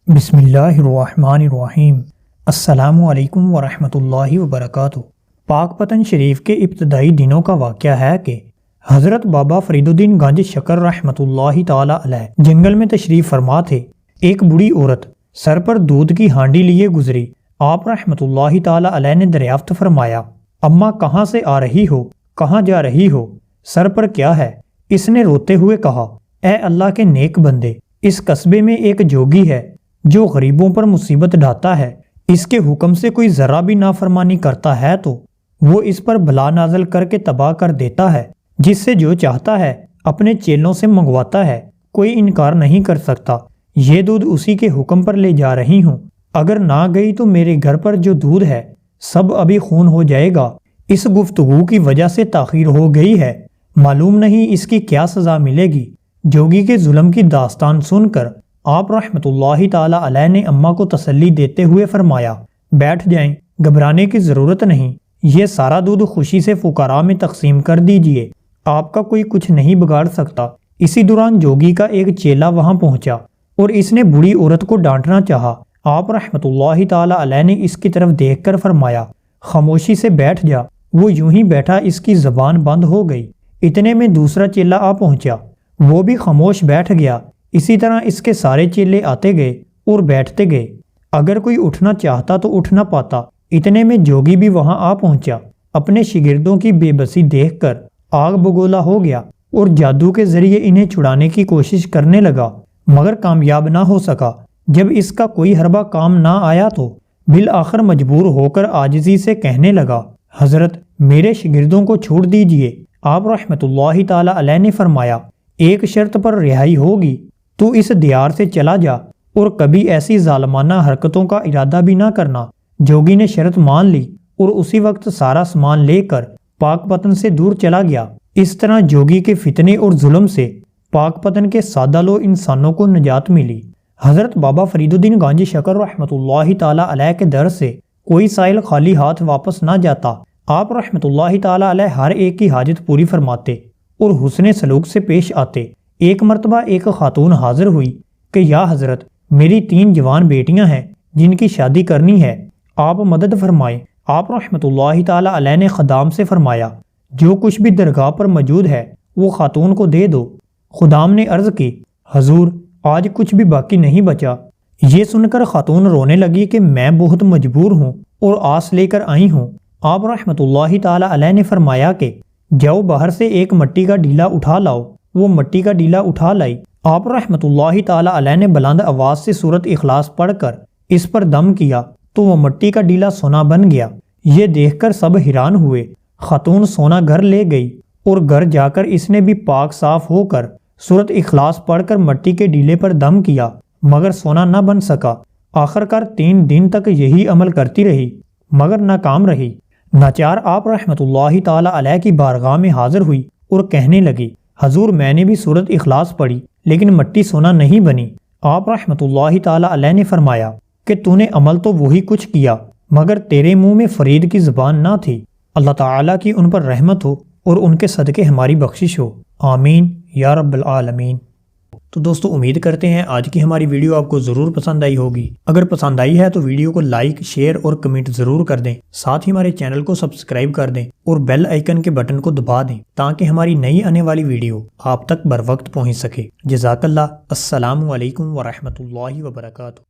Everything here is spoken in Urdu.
بسم اللہ الرحمن الرحیم۔ السلام علیکم ورحمۃ اللہ وبرکاتہ۔ پاک پتن شریف کے ابتدائی دنوں کا واقعہ ہے کہ حضرت بابا فرید الدین گنج شکر رحمۃ اللہ تعالی علیہ جنگل میں تشریف فرما تھے۔ ایک بوڑھی عورت سر پر دودھ کی ہانڈی لیے گزری۔ آپ رحمۃ اللہ تعالی علیہ نے دریافت فرمایا، اماں کہاں سے آ رہی ہو، کہاں جا رہی ہو، سر پر کیا ہے؟ اس نے روتے ہوئے کہا، اے اللہ کے نیک بندے، اس قصبے میں ایک جوگی ہے جو غریبوں پر مصیبت ڈھاتا ہے۔ اس کے حکم سے کوئی ذرا بھی نافرمانی کرتا ہے تو وہ اس پر بلا نازل کر کے تباہ کر دیتا ہے۔ جس سے جو چاہتا ہے اپنے چیلوں سے منگواتا ہے، کوئی انکار نہیں کر سکتا۔ یہ دودھ اسی کے حکم پر لے جا رہی ہوں، اگر نہ گئی تو میرے گھر پر جو دودھ ہے سب ابھی خون ہو جائے گا۔ اس گفتگو کی وجہ سے تاخیر ہو گئی ہے، معلوم نہیں اس کی کیا سزا ملے گی۔ جوگی کے ظلم کی داستان سن کر آپ رحمۃ اللہ تعالی علیہ نے اماں کو تسلی دیتے ہوئے فرمایا، بیٹھ جائیں، گھبرانے کی ضرورت نہیں، یہ سارا دودھ خوشی سے فقراء میں تقسیم کر دیجئے، آپ کا کوئی کچھ نہیں بگاڑ سکتا۔ اسی دوران جوگی کا ایک چیلا وہاں پہنچا اور اس نے بوڑھی عورت کو ڈانٹنا چاہا۔ آپ رحمۃ اللہ تعالی علیہ نے اس کی طرف دیکھ کر فرمایا، خاموشی سے بیٹھ جا۔ وہ یوں ہی بیٹھا، اس کی زبان بند ہو گئی۔ اتنے میں دوسرا چیلا آ پہنچا، وہ بھی خاموش بیٹھ گیا۔ اسی طرح اس کے سارے چیلے آتے گئے اور بیٹھتے گئے، اگر کوئی اٹھنا چاہتا تو اٹھ نہ پاتا۔ اتنے میں جوگی بھی وہاں آ پہنچا، اپنے شاگردوں کی بے بسی دیکھ کر آگ بگولا ہو گیا اور جادو کے ذریعے انہیں چھڑانے کی کوشش کرنے لگا، مگر کامیاب نہ ہو سکا۔ جب اس کا کوئی حربہ کام نہ آیا تو بالآخر مجبور ہو کر عاجزی سے کہنے لگا، حضرت میرے شاگردوں کو چھوڑ دیجئے۔ آپ رحمۃ اللہ تعالی علیہ نے فرمایا، ایک شرط پر رہائی ہوگی، تو اس دیار سے چلا جا اور کبھی ایسی ظالمانہ حرکتوں کا ارادہ بھی نہ کرنا۔ جوگی نے شرط مان لی اور اسی وقت سارا سامان لے کر پاک پتن سے دور چلا گیا۔ اس طرح جوگی کے فتنے اور ظلم سے پاک پتن کے سادہ لو انسانوں کو نجات ملی۔ حضرت بابا فرید الدین گنج شکر رحمۃ اللہ تعالی علیہ کے در سے کوئی سائل خالی ہاتھ واپس نہ جاتا۔ آپ رحمۃ اللہ تعالی علیہ ہر ایک کی حاجت پوری فرماتے اور حسن سلوک سے پیش آتے۔ ایک مرتبہ ایک خاتون حاضر ہوئی کہ یا حضرت میری 3 جوان بیٹیاں ہیں جن کی شادی کرنی ہے، آپ مدد فرمائیں۔ آپ رحمۃ اللہ تعالی علیہ نے خدام سے فرمایا، جو کچھ بھی درگاہ پر موجود ہے وہ خاتون کو دے دو۔ خدام نے عرض کی، حضور آج کچھ بھی باقی نہیں بچا۔ یہ سن کر خاتون رونے لگی کہ میں بہت مجبور ہوں اور آس لے کر آئی ہوں۔ آپ رحمۃ اللہ تعالی علیہ نے فرمایا کہ جاؤ باہر سے ایک مٹی کا ڈیلا اٹھا لاؤ۔ وہ مٹی کا ڈیلا اٹھا لائی۔ آپ رحمۃ اللہ تعالی علیہ نے بلند آواز سے سورۃ اخلاص پڑھ کر اس پر دم کیا تو وہ مٹی کا ڈیلا سونا بن گیا۔ یہ دیکھ کر سب حیران ہوئے۔ خاتون سونا گھر لے گئی اور گھر جا کر اس نے بھی پاک صاف ہو کر سورۃ اخلاص پڑھ کر مٹی کے ڈیلے پر دم کیا، مگر سونا نہ بن سکا۔ آخر کار 3 دن تک یہی عمل کرتی رہی مگر ناکام رہی۔ ناچار آپ رحمۃ اللہ تعالی علیہ کی بارگاہ میں حاضر ہوئی اور کہنے لگی، حضور میں نے بھی سورۃ اخلاص پڑھی لیکن مٹی سونا نہیں بنی۔ آپ رحمۃ اللہ تعالی علیہ نے فرمایا کہ تو نے عمل تو وہی کچھ کیا مگر تیرے منہ میں فرید کی زبان نہ تھی۔ اللہ تعالیٰ کی ان پر رحمت ہو اور ان کے صدقے ہماری بخشش ہو، آمین یا رب العالمین۔ تو دوستو امید کرتے ہیں آج کی ہماری ویڈیو آپ کو ضرور پسند آئی ہوگی۔ اگر پسند آئی ہے تو ویڈیو کو لائک، شیئر اور کمنٹ ضرور کر دیں۔ ساتھ ہی ہمارے چینل کو سبسکرائب کر دیں اور بیل آئیکن کے بٹن کو دبا دیں تاکہ ہماری نئی آنے والی ویڈیو آپ تک بر وقت پہنچ سکے۔ جزاک اللہ۔ السلام علیکم ورحمۃ اللہ وبرکاتہ۔